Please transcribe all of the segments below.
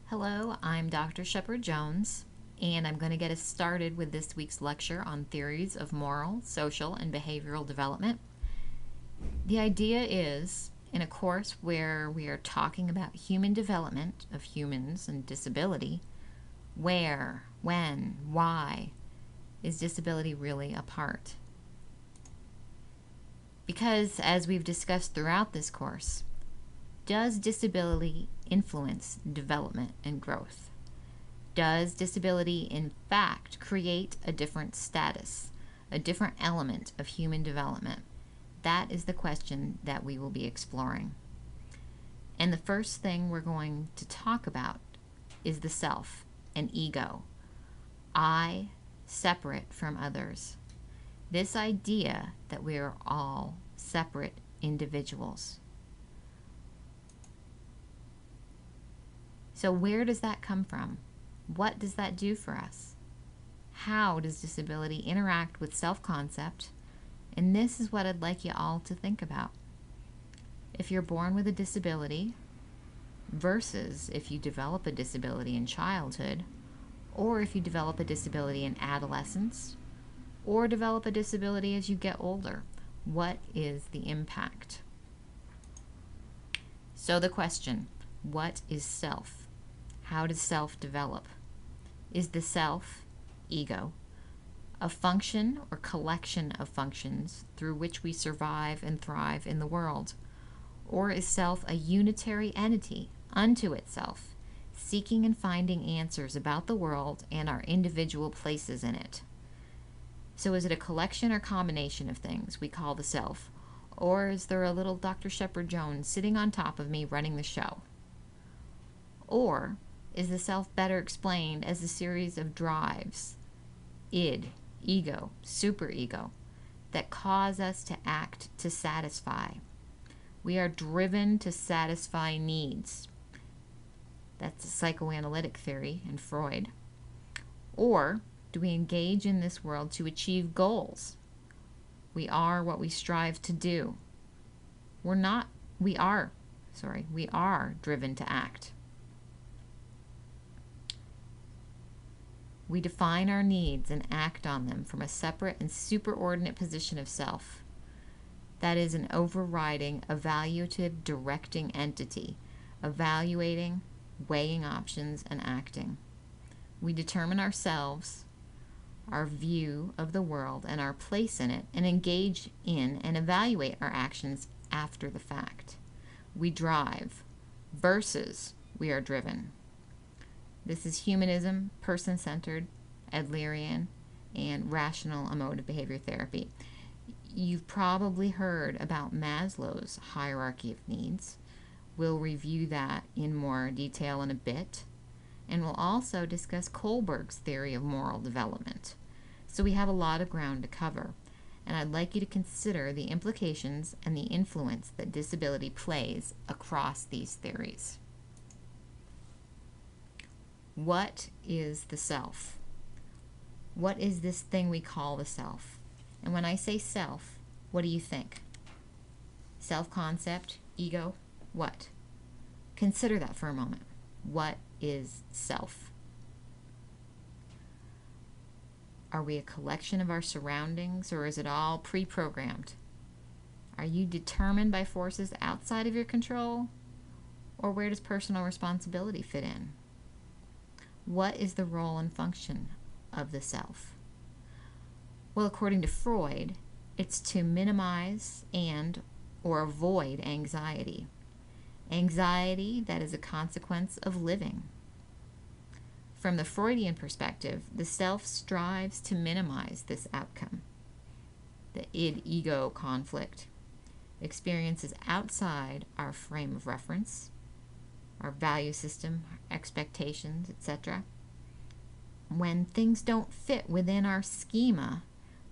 Hello, I'm Dr. Shepard Jones, and I'm going to get us started with this week's lecture on theories of moral, social, and behavioral development. The idea is, in a course where we are talking about human development of humans and disability, where, when, why is disability really a part? Because, as we've discussed throughout this course, does disability influence development and growth? Does disability in fact create a different status, a different element of human development? That is the question that we will be exploring. And the first thing we're going to talk about is the self, an ego. I separate from others. This idea that we are all separate individuals. So where does that come from? What does that do for us? How does disability interact with self-concept? And this is what I'd like you all to think about. If you're born with a disability versus if you develop a disability in childhood, or if you develop a disability in adolescence, or develop a disability as you get older, what is the impact? So the question, what is self? How does self develop? Is the self, ego, a function or collection of functions through which we survive and thrive in the world? Or is self a unitary entity unto itself, seeking and finding answers about the world and our individual places in it? So is it a collection or combination of things we call the self? Or is there a little Dr. Shepard Jones sitting on top of me running the show? Or is the self better explained as a series of drives, id, ego, superego, that cause us to act to satisfy? We are driven to satisfy needs. That's a psychoanalytic theory in Freud. Or do we engage in this world to achieve goals? We are what we strive to do. We are driven to act. We define our needs and act on them from a separate and superordinate position of self. That is an overriding, evaluative, directing entity, evaluating, weighing options, and acting. We determine ourselves, our view of the world, and our place in it, and engage in and evaluate our actions after the fact. We drive versus we are driven. This is humanism, person-centered, Adlerian, and rational emotive behavior therapy. You've probably heard about Maslow's hierarchy of needs. We'll review that in more detail in a bit. And we'll also discuss Kohlberg's theory of moral development. So we have a lot of ground to cover. And I'd like you to consider the implications and the influence that disability plays across these theories. What is the self? What is this thing we call the self? And when I say self, what do you think? Self-concept, ego, what? Consider that for a moment. What is self? Are we a collection of our surroundings, or is it all pre-programmed? Are you determined by forces outside of your control? Or where does personal responsibility fit in? What is the role and function of the self? Well, according to Freud, it's to minimize and or avoid anxiety. Anxiety that is a consequence of living. From the Freudian perspective, the self strives to minimize this outcome. The id-ego conflict experiences outside our frame of reference, our value system, expectations, etc. When things don't fit within our schema,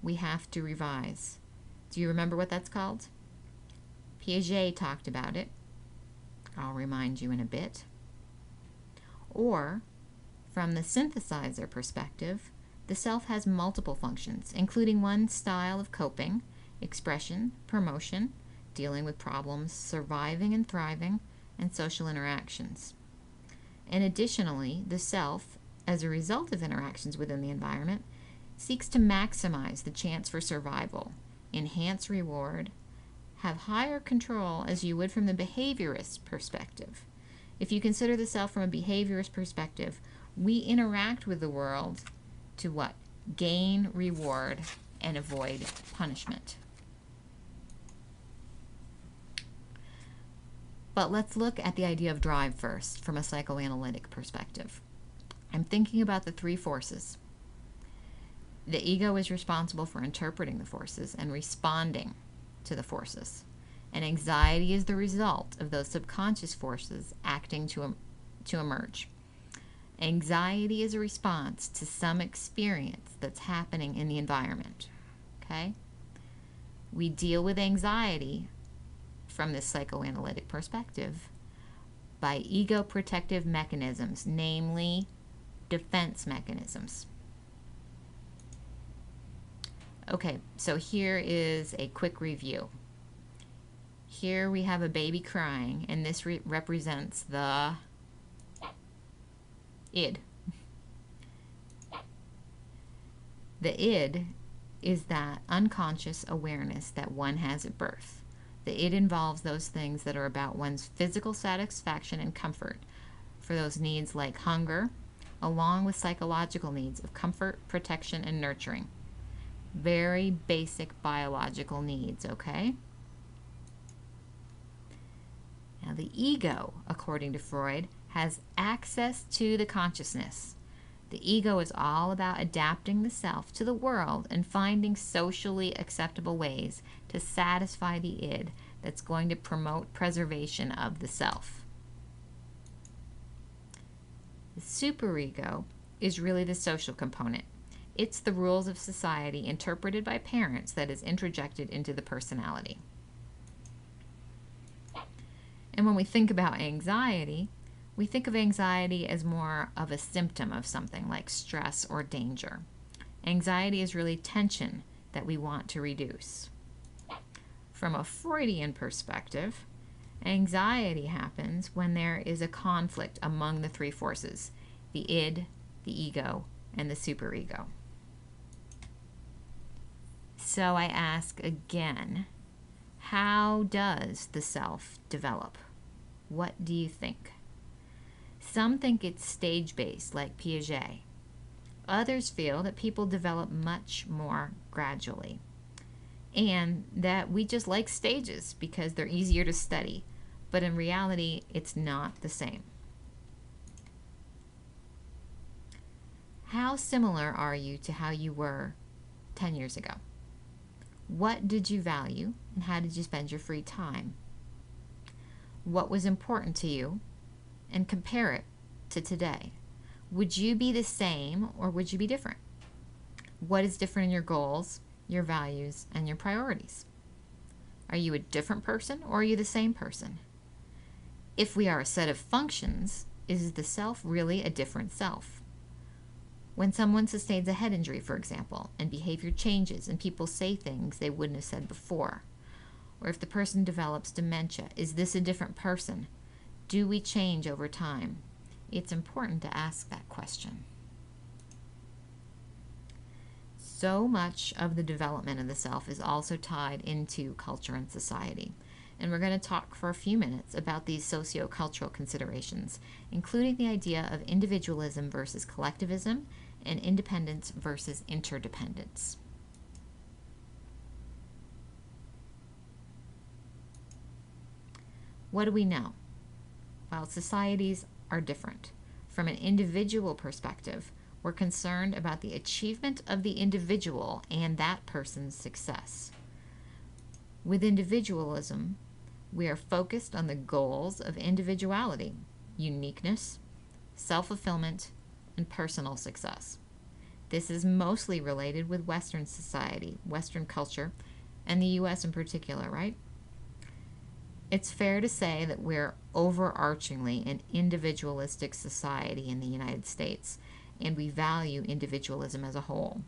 we have to revise. Do you remember what that's called? Piaget talked about it. I'll remind you in a bit. Or, from the synthesizer perspective, the self has multiple functions, including one style of coping, expression, promotion, dealing with problems, surviving and thriving, and social interactions. And additionally, the self, as a result of interactions within the environment, seeks to maximize the chance for survival, enhance reward, have higher control as you would from the behaviorist perspective. If you consider the self from a behaviorist perspective, we interact with the world to what? Gain reward and avoid punishment. But let's look at the idea of drive first from a psychoanalytic perspective. I'm thinking about the three forces. The ego is responsible for interpreting the forces and responding to the forces. And anxiety is the result of those subconscious forces acting to emerge. Anxiety is a response to some experience that's happening in the environment. Okay? We deal with anxiety from this psychoanalytic perspective by ego protective mechanisms, namely defense mechanisms. Okay, so here is a quick review. Here we have a baby crying, and this represents the id. The id is that unconscious awareness that one has at birth. The id involves those things that are about one's physical satisfaction and comfort for those needs like hunger, along with psychological needs of comfort, protection, and nurturing. Very basic biological needs, okay? Now, the ego, according to Freud, has access to the consciousness. The ego is all about adapting the self to the world and finding socially acceptable ways to satisfy the id that's going to promote preservation of the self. The superego is really the social component. It's the rules of society interpreted by parents that is introjected into the personality. And when we think about anxiety, we think of anxiety as more of a symptom of something like stress or danger. Anxiety is really tension that we want to reduce. From a Freudian perspective, anxiety happens when there is a conflict among the three forces, the id, the ego, and the superego. So I ask again, how does the self develop? What do you think? Some think it's stage-based, like Piaget. Others feel that people develop much more gradually, and that we just like stages because they're easier to study. But in reality, it's not the same. How similar are you to how you were 10 years ago? What did you value, and how did you spend your free time? What was important to you, and compare it to today. Would you be the same, or would you be different? What is different in your goals, your values, and your priorities? Are you a different person, or are you the same person? If we are a set of functions, is the self really a different self? When someone sustains a head injury, for example, and behavior changes and people say things they wouldn't have said before, or if the person develops dementia, is this a different person? Do we change over time? It's important to ask that question. So much of the development of the self is also tied into culture and society. And we're going to talk for a few minutes about these socio-cultural considerations, including the idea of individualism versus collectivism and independence versus interdependence. What do we know? Well, societies are different. From an individual perspective, we're concerned about the achievement of the individual and that person's success. With individualism, we are focused on the goals of individuality, uniqueness, self-fulfillment, and personal success. This is mostly related with Western society, Western culture, and the U.S. in particular, right? It's fair to say that we're overarchingly an individualistic society in the United States, and we value individualism as a whole.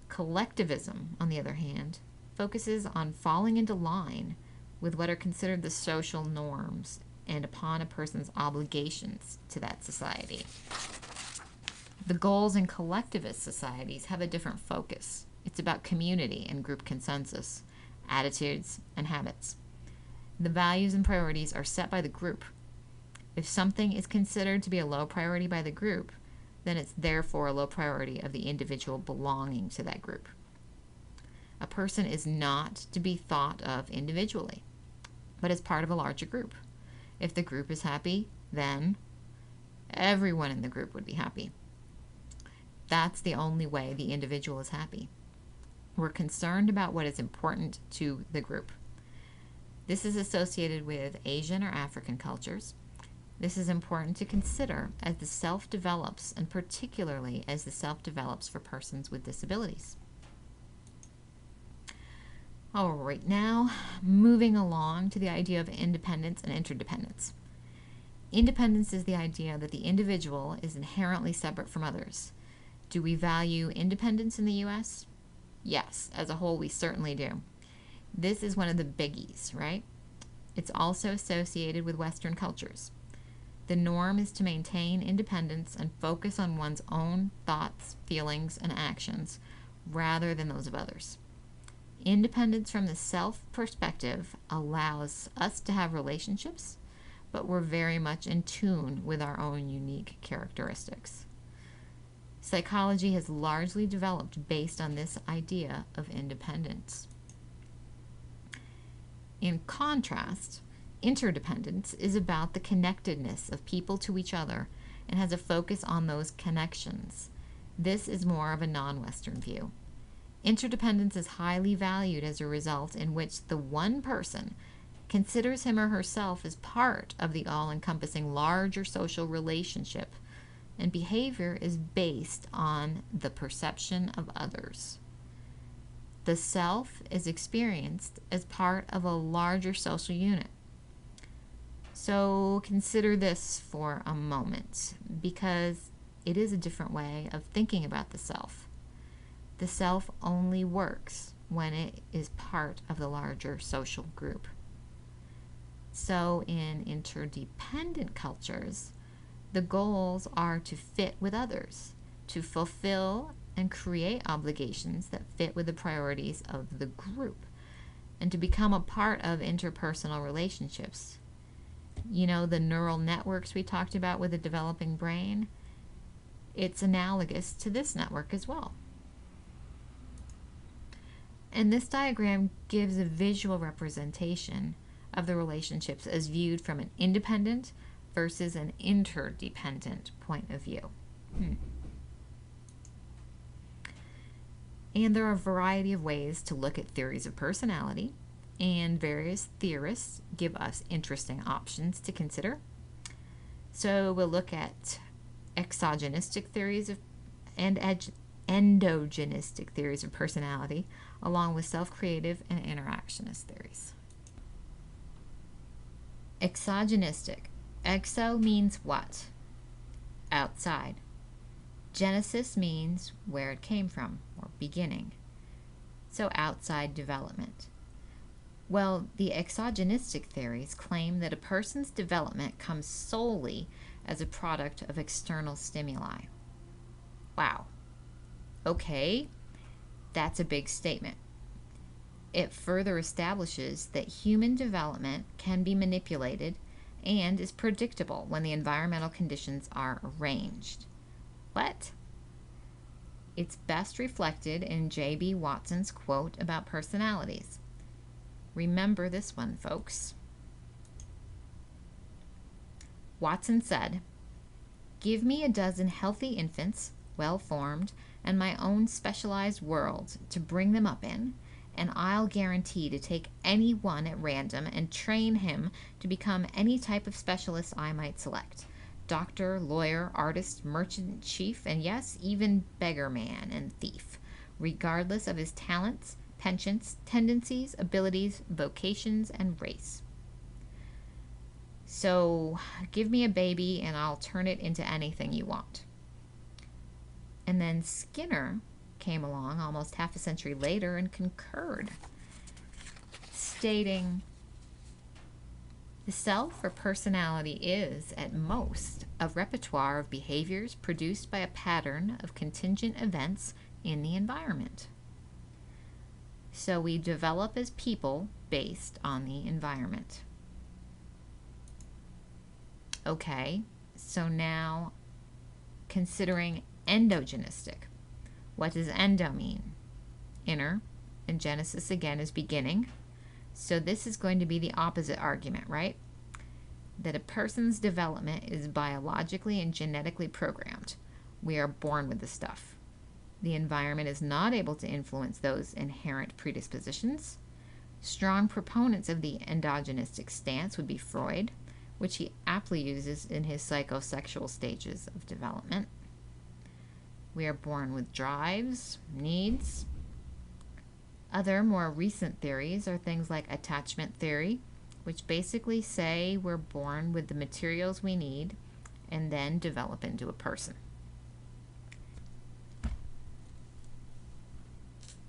Collectivism, on the other hand, focuses on falling into line with what are considered the social norms and upon a person's obligations to that society. The goals in collectivist societies have a different focus. It's about community and group consensus, attitudes, and habits. The values and priorities are set by the group. If something is considered to be a low priority by the group, then it's therefore a low priority of the individual belonging to that group. A person is not to be thought of individually, but as part of a larger group. If the group is happy, then everyone in the group would be happy. That's the only way the individual is happy. We're concerned about what is important to the group. This is associated with Asian or African cultures. This is important to consider as the self develops, and particularly as the self develops for persons with disabilities. All right, now moving along to the idea of independence and interdependence. Independence is the idea that the individual is inherently separate from others. Do we value independence in the U.S.? Yes, as a whole we certainly do. This is one of the biggies, right? It's also associated with Western cultures. The norm is to maintain independence and focus on one's own thoughts, feelings, and actions rather than those of others. Independence from the self perspective allows us to have relationships, but we're very much in tune with our own unique characteristics. Psychology has largely developed based on this idea of independence. In contrast, interdependence is about the connectedness of people to each other and has a focus on those connections. This is more of a non-Western view. Interdependence is highly valued as a result in which the one person considers him or herself as part of the all-encompassing larger social relationship, and behavior is based on the perception of others. The self is experienced as part of a larger social unit. So consider this for a moment, because it is a different way of thinking about the self. The self only works when it is part of the larger social group. So in interdependent cultures, the goals are to fit with others, to fulfill and create obligations that fit with the priorities of the group, and to become a part of interpersonal relationships. You know, the neural networks we talked about with the developing brain, it's analogous to this network as well. And this diagram gives a visual representation of the relationships as viewed from an independent versus an interdependent point of view. And there are a variety of ways to look at theories of personality, and various theorists give us interesting options to consider. So we'll look at exogenistic theories and endogenistic theories of personality, along with self-creative and interactionist theories. Exogenistic. Exo means what? Outside. Genesis means where it came from, or beginning. So outside development. Well, the exogenistic theories claim that a person's development comes solely as a product of external stimuli. Wow. Okay, that's a big statement. It further establishes that human development can be manipulated and is predictable when the environmental conditions are arranged. What? It's best reflected in J.B. Watson's quote about personalities. Remember this one, folks. Watson said, "Give me a dozen healthy infants, well-formed, and my own specialized world to bring them up in, and I'll guarantee to take any one at random and train him to become any type of specialist I might select. Doctor, lawyer, artist, merchant, chief, and yes, even beggar man and thief, regardless of his talents, penchants, tendencies, abilities, vocations, and race. So give me a baby and I'll turn it into anything you want." And then Skinner came along almost half a century later and concurred, stating, The self or personality is, at most, a repertoire of behaviors produced by a pattern of contingent events in the environment. So we develop as people based on the environment. Okay, so now considering endogenistic. What does endo mean? Inner, and Genesis again is beginning. So this is going to be the opposite argument, right? That a person's development is biologically and genetically programmed. We are born with the stuff. The environment is not able to influence those inherent predispositions. Strong proponents of the endogenistic stance would be Freud, which he aptly uses in his psychosexual stages of development. We are born with drives, needs. Other more recent theories are things like attachment theory, which basically say we're born with the materials we need and then develop into a person.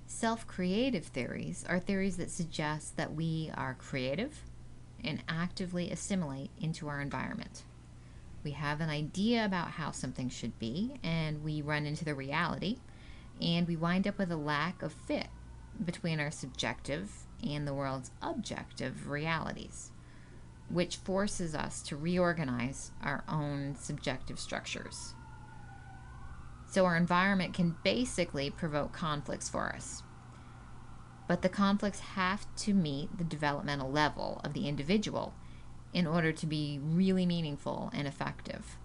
Self-creative theories are theories that suggest that we are creative and actively assimilate into our environment. We have an idea about how something should be, and we run into the reality, and we wind up with a lack of fit between our subjective and the world's objective realities, which forces us to reorganize our own subjective structures. So our environment can basically provoke conflicts for us. But the conflicts have to meet the developmental level of the individual in order to be really meaningful and effective.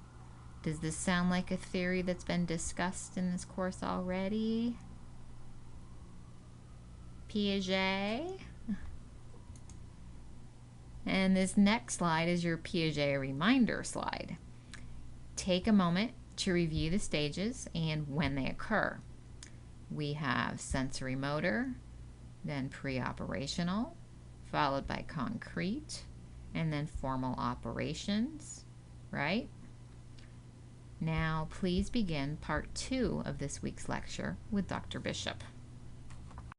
Does this sound like a theory that's been discussed in this course already? Piaget? And this next slide is your Piaget reminder slide. Take a moment to review the stages and when they occur. We have sensory motor, then pre-operational, followed by concrete, and then formal operations, right? Now, please begin part 2 of this week's lecture with Dr. Bishop.